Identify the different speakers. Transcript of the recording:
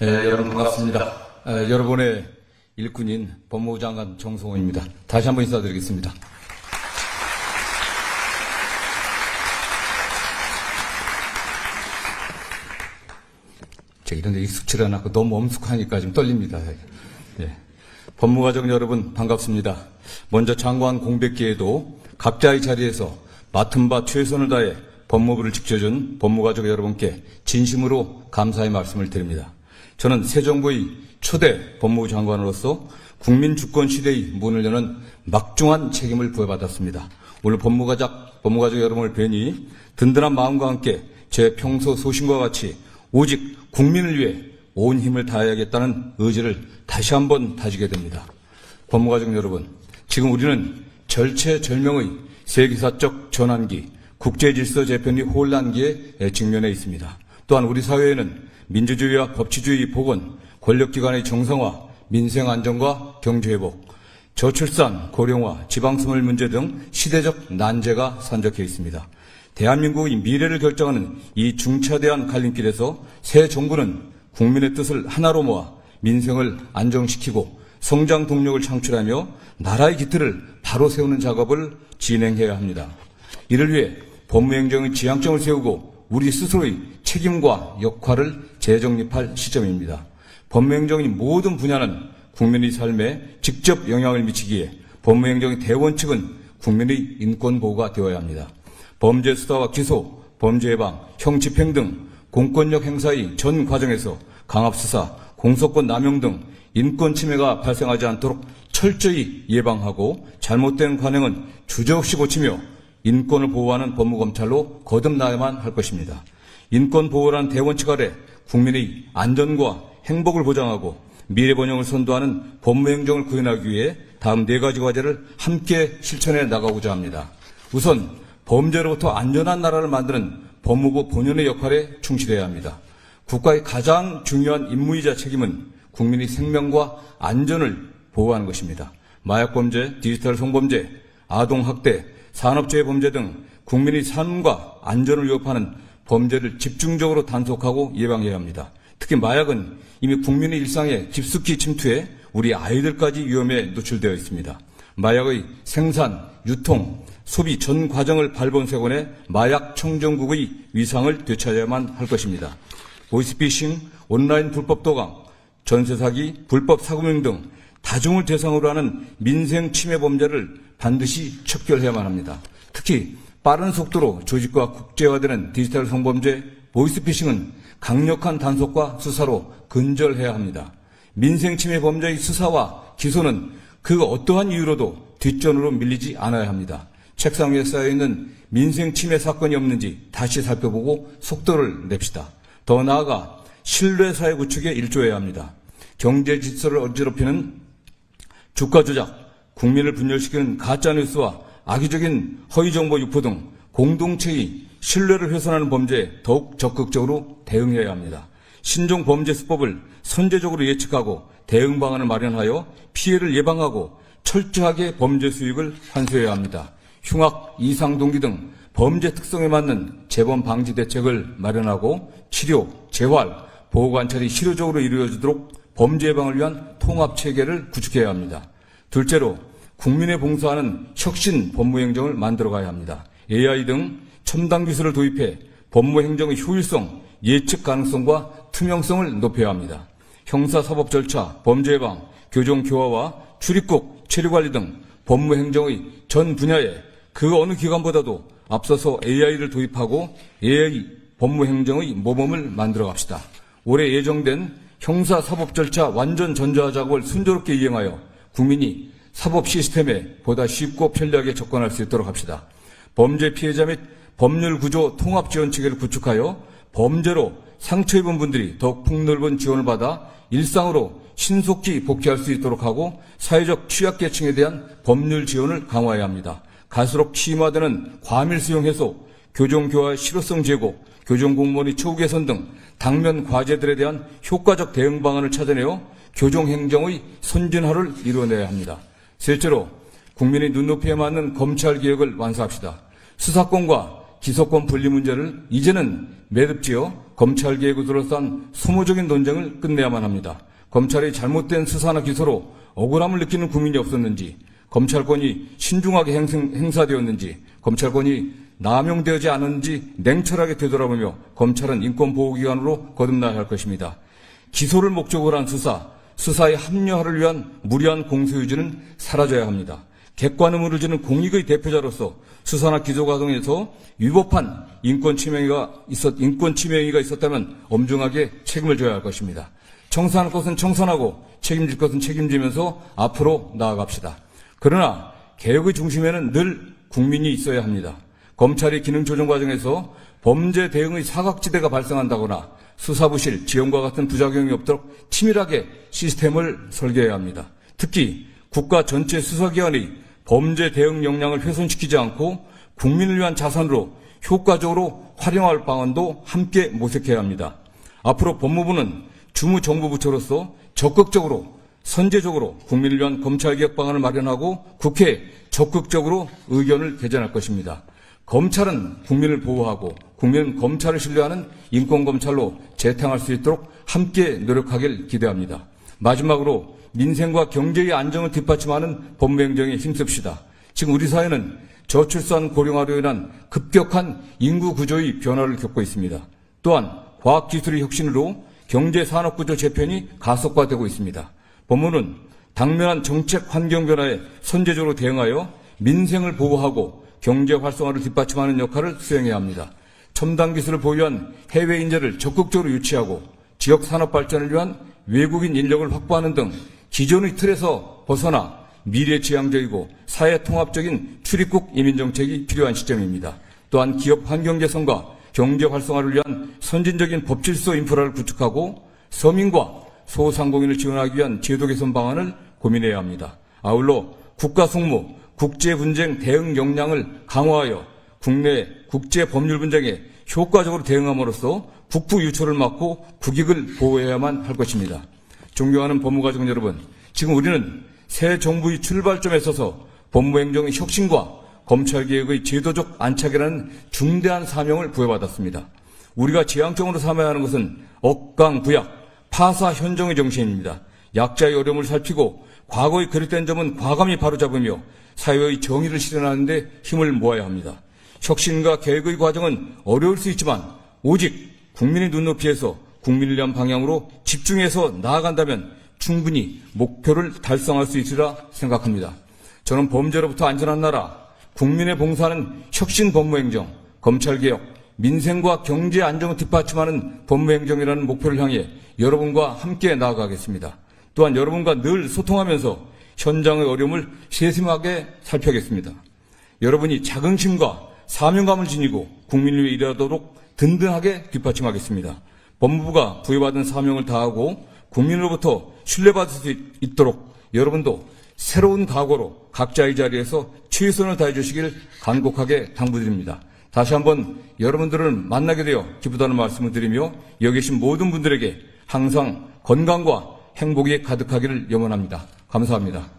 Speaker 1: 여러분 반갑습니다. 여러분의 일꾼인 법무부 장관 정성호입니다. 다시 한번 인사드리겠습니다. 제가 이런데 익숙치를 않았고 너무 엄숙하니까 좀 떨립니다. 예. 법무가족 여러분 반갑습니다. 먼저 장관 공백기에도 각자의 자리에서 맡은 바 최선을 다해 법무부를 지켜준 법무가족 여러분께 진심으로 감사의 말씀을 드립니다. 저는 새 정부의 초대 법무부 장관으로서 국민 주권 시대의 문을 여는 막중한 책임을 부여받았습니다. 오늘 법무가족 여러분을 뵈니 든든한 마음과 함께 제 평소 소신과 같이 오직 국민을 위해 온 힘을 다해야겠다는 의지를 다시 한번 다지게 됩니다. 법무가족 여러분, 지금 우리는 절체절명의 세계사적 전환기, 국제질서 재편이 혼란기에 직면해 있습니다. 또한 우리 사회에는 민주주의와 법치주의 복원, 권력기관의 정상화, 민생 안정과 경제회복, 저출산, 고령화, 지방소멸 문제 등 시대적 난제가 산적해 있습니다. 대한민국의 미래를 결정하는 이 중차대한 갈림길에서 새 정부는 국민의 뜻을 하나로 모아 민생을 안정시키고 성장 동력을 창출하며 나라의 기틀을 바로 세우는 작업을 진행해야 합니다. 이를 위해 법무행정의 지향점을 세우고 우리 스스로의 책임과 역할을 재정립할 시점입니다. 법무행정의 모든 분야는 국민의 삶에 직접 영향을 미치기에 법무행정의 대원칙은 국민의 인권보호가 되어야 합니다. 범죄 수사와 기소, 범죄 예방, 형집행 등 공권력 행사의 전 과정에서 강압수사, 공소권 남용 등 인권 침해가 발생하지 않도록 철저히 예방하고 잘못된 관행은 주저없이 고치며 인권을 보호하는 법무검찰로 거듭나야만 할 것입니다. 인권보호라는 대원칙 아래 국민의 안전과 행복을 보장하고 미래번영을 선도하는 법무행정을 구현하기 위해 다음 4가지 과제를 함께 실천해 나가고자 합니다. 우선 범죄로부터 안전한 나라를 만드는 법무부 본연의 역할에 충실해야 합니다. 국가의 가장 중요한 임무이자 책임은 국민의 생명과 안전을 보호하는 것입니다. 마약범죄, 디지털 성범죄, 아동학대, 산업재해 범죄 등 국민의 삶과 안전을 위협하는 범죄를 집중적으로 단속하고 예방해야 합니다. 특히 마약은 이미 국민의 일상에 깊숙이 침투해 우리 아이들까지 위험에 노출되어 있습니다. 마약의 생산, 유통, 소비 전 과정을 발본색원해 마약 청정국의 위상을 되찾아야만 할 것입니다. 보이스피싱, 온라인 불법 도강, 전세 사기, 불법 사금융 등 다중을 대상으로 하는 민생 침해 범죄를 반드시 척결해야만 합니다. 특히 빠른 속도로 조직과 국제화되는 디지털 성범죄, 보이스피싱은 강력한 단속과 수사로 근절해야 합니다. 민생 침해 범죄의 수사와 기소는 그 어떠한 이유로도 뒷전으로 밀리지 않아야 합니다. 책상 위에 쌓여있는 민생 침해 사건이 없는지 다시 살펴보고 속도를 냅시다. 더 나아가 신뢰사회 구축에 일조해야 합니다. 경제 질서를 어지럽히는 주가 조작, 국민을 분열시키는 가짜뉴스와 악의적인 허위정보 유포 등 공동체의 신뢰를 훼손하는 범죄에 더욱 적극적으로 대응해야 합니다. 신종범죄수법을 선제적으로 예측하고 대응 방안을 마련하여 피해를 예방하고 철저하게 범죄 수익을 환수해야 합니다. 흉악, 이상동기 등 범죄 특성에 맞는 재범 방지 대책을 마련하고 치료, 재활, 보호관찰이 실효적으로 이루어지도록 범죄 예방을 위한 통합체계를 구축해야 합니다. 둘째로 국민에 봉사하는 혁신 법무행정을 만들어가야 합니다. AI 등 첨단 기술을 도입해 법무행정의 효율성, 예측 가능성과 투명성을 높여야 합니다. 형사사법 절차, 범죄 예방, 교정 교화와 출입국, 체류관리 등 법무행정의 전 분야에 그 어느 기관보다도 앞서서 AI를 도입하고 AI 법무행정의 모범을 만들어 갑시다. 올해 예정된 형사사법 절차 완전 전자화 작업을 순조롭게 이행하여 국민이 사법 시스템에 보다 쉽고 편리하게 접근할 수 있도록 합시다. 범죄 피해자 및 법률 구조 통합 지원 체계를 구축하여 범죄로 상처 입은 분들이 더욱 폭넓은 지원을 받아 일상으로 신속히 복귀할 수 있도록 하고 사회적 취약계층에 대한 법률 지원을 강화해야 합니다. 갈수록 심화되는 과밀 수용 해소, 교정교화 실효성 제고, 교정공무원의 처우 개선 등 당면 과제들에 대한 효과적 대응 방안을 찾아내어 교정행정의 선진화를 이루어내야 합니다. 셋째로 국민의 눈높이에 맞는 검찰개혁을 완수합시다. 수사권과 기소권 분리 문제를 이제는 매듭지어 검찰개혁을 둘러싼 소모적인 논쟁을 끝내야만 합니다. 검찰의 잘못된 수사나 기소로 억울함을 느끼는 국민이 없었는지, 검찰권이 신중하게 행사되었는지, 검찰권이 남용되지 않았는지 냉철하게 되돌아보며 검찰은 인권보호기관으로 거듭나야 할 것입니다. 기소를 목적으로 한 수사의 합리화를 위한 무리한 공소유지는 사라져야 합니다. 객관 의무를 지는 공익의 대표자로서 수사나 기소 과정에서 위법한 인권침해가 있었다면 엄중하게 책임을 져야 할 것입니다. 청산할 것은 청산하고 책임질 것은 책임지면서 앞으로 나아갑시다. 그러나 개혁의 중심에는 늘 국민이 있어야 합니다. 검찰의 기능 조정 과정에서 범죄 대응의 사각지대가 발생한다거나 수사부실, 지원과 같은 부작용이 없도록 치밀하게 시스템을 설계해야 합니다. 특히 국가 전체 수사기관의 범죄 대응 역량을 훼손시키지 않고 국민을 위한 자산으로 효과적으로 활용할 방안도 함께 모색해야 합니다. 앞으로 법무부는 주무정부부처로서 적극적으로 선제적으로 국민을 위한 검찰개혁 방안을 마련하고 국회에 적극적으로 의견을 개진할 것입니다. 검찰은 국민을 보호하고 국민은 검찰을 신뢰하는 인권검찰로 재탕할 수 있도록 함께 노력하길 기대합니다. 마지막으로 민생과 경제의 안정을 뒷받침하는 법무행정에 힘씁시다. 지금 우리 사회는 저출산 고령화로 인한 급격한 인구 구조의 변화를 겪고 있습니다. 또한 과학기술의 혁신으로 경제산업구조 재편이 가속화되고 있습니다. 법무부는 당면한 정책 환경 변화에 선제적으로 대응하여 민생을 보호하고 경제 활성화를 뒷받침하는 역할을 수행해야 합니다. 첨단 기술을 보유한 해외 인재를 적극적으로 유치하고 지역 산업 발전을 위한 외국인 인력을 확보하는 등 기존의 틀에서 벗어나 미래지향적이고 사회통합적인 출입국 이민정책이 필요한 시점입니다. 또한 기업 환경 개선과 경제 활성화를 위한 선진적인 법질서 인프라를 구축하고 서민과 소상공인을 지원하기 위한 제도 개선 방안을 고민해야 합니다. 아울러 국가 속무, 국제 분쟁 대응 역량을 강화하여 국내 국제 법률 분쟁에 효과적으로 대응함으로써 국부 유출을 막고 국익을 보호해야만 할 것입니다. 존경하는 법무가족 여러분, 지금 우리는 새 정부의 출발점에 서서 법무행정의 혁신과 검찰개혁의 제도적 안착이라는 중대한 사명을 부여받았습니다. 우리가 지향적으로 삼아야 하는 것은 억강부약, 파사현정의 정신입니다. 약자의 어려움을 살피고 과거의 그릇된 점은 과감히 바로잡으며 사회의 정의를 실현하는 데 힘을 모아야 합니다. 혁신과 개혁의 과정은 어려울 수 있지만 오직 국민의 눈높이에서 국민을 위한 방향으로 집중해서 나아간다면 충분히 목표를 달성할 수 있으리라 생각합니다. 저는 범죄로부터 안전한 나라, 국민의 봉사하는 혁신 법무행정, 검찰개혁, 민생과 경제 안정을 뒷받침하는 법무행정이라는 목표를 향해 여러분과 함께 나아가겠습니다. 또한 여러분과 늘 소통하면서 현장의 어려움을 세심하게 살펴겠습니다. 여러분이 자긍심과 사명감을 지니고 국민을 위해 일하도록 든든하게 뒷받침하겠습니다. 법무부가 부여받은 사명을 다하고 국민으로부터 신뢰받을 수 있도록 여러분도 새로운 각오로 각자의 자리에서 최선을 다해 주시길 간곡하게 당부드립니다. 다시 한번 여러분들을 만나게 되어 기쁘다는 말씀을 드리며 여기 계신 모든 분들에게 항상 건강과 행복이 가득하기를 염원합니다. 감사합니다.